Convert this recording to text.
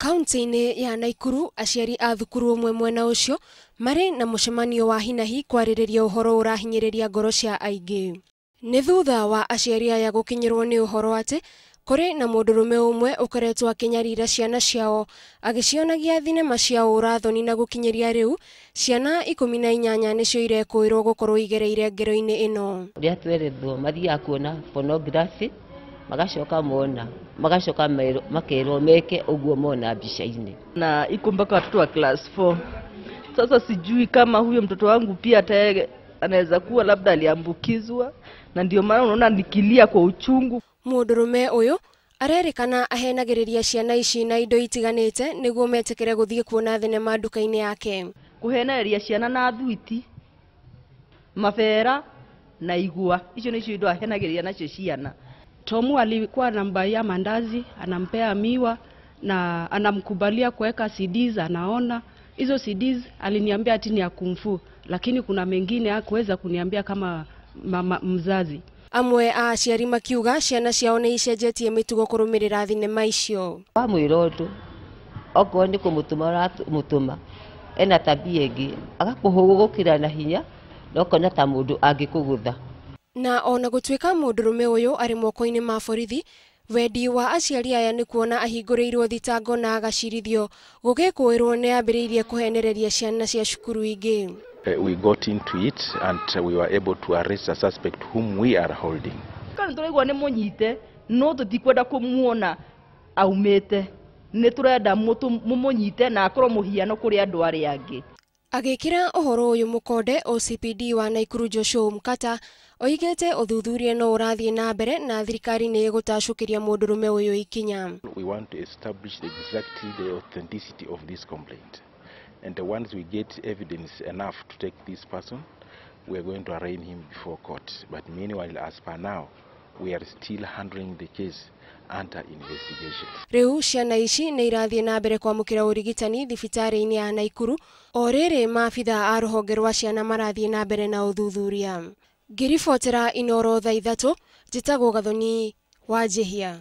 Kaunti-inĩ ya Naikuru, aciari a thukuru ũmwe mwena ũcio marĩ na mũcemanio wa hinahi kwarĩrĩria ũhoro ũrahinyĩrĩria ngoro cia aingĩ. Nĩ thutha wa aciari aya gũkinyĩrwo nĩ ũhoro atĩ kũrĩ na mũndũrũme ũmwe ũkoretwo akĩnyarira ciana ciao agĩcionagia thinema cia ũra-thoni, na gũkinyĩria rĩu ciana 18 nĩcio irekũĩrwo gũkorwo igereire ngero-inĩ ĩno. Rĩa twerethwo mathiaga kuona pornography magacoka mona magacoka makerwo meke uguo mona mbica-inĩ, na iko mpaka watoto wa class 4. Sasa sijui kama huyo mtoto wangu pia anaweza kuwa labda aliambukizwa, na ndio maana unaona nikilia kwa uchungu. Mũndũrũme ũyũ arerĩkana ahenagĩrĩria ciana ici na indo itiganĩte nĩguo metĩkĩre gũthiĩ kuona thenema nduka-inĩ yake. Kuhenereria ciana na thuiti, mabera na igwa, hizo nicio indo ahenagĩrĩria nacio ciana. Tomu alikuwa anambaia mandazi, anampea miwa na anamkubalia kuweka CDs, anaona hizo CDs. Aliniambia ati ni ya kumfu, lakini kuna mengine hakuweza kuniambia kama mzazi. Amwe a aciari makiuga ciana ciao nĩ icenjetie mĩtugo kũrũmĩrĩra thenema icio. Wamwĩra ũndũ okorwo nĩ kũmũtũma ũramũtũma ena tabia ĩngĩ agakũhũgũkĩra na hinya na ũkona ta mũndũ angĩkũgũtha. Na ona gũtuĩka mũndũrũme ũyũ arĩ moko-inĩ ma borithi, wendi wa aciari aya nĩ kuona ahingũrĩirwo thitango na agacirithio gũgĩkũĩrwo nĩ ambĩrĩirie kũhenereria ciana cia cukuru ingĩ. We got into it and we were able to arrest a suspect whom we are holding. Kana tũraigua nĩ mũnyite, no tũtikwenda kũmuona aumĩte. Nĩ tũrenda mũmũnyite na akorwo mũhiano kũrĩ andũ arĩa angĩ. Agĩkĩra ũhoro ũyũ mũkonde, OCPD wa Naikuru Joshua Mkata oigĩte ũthuthuria no ũrathiĩ na mbere na thirikari nĩ ĩgũtacũkĩria mũndũrũme ũyũ ikinya. We want to establish exactly the authenticity of this complaint. And once we get evidence enough to take this person, we are going to arraign him before court. But meanwhile, as per now, we are still handling the case under investigation. Rĩu ciana ici nĩ irathiĩ na mbere kwamũkĩra ũrigitani thibitarĩ-inĩ ya Naikuru, o rĩrĩ maabitha a rũhonge rwa ciana marathiĩ na mbere na ũthuthuria. Ngĩribotera Inooro thaa 3, njĩtagwo Gathoni Wanjihia.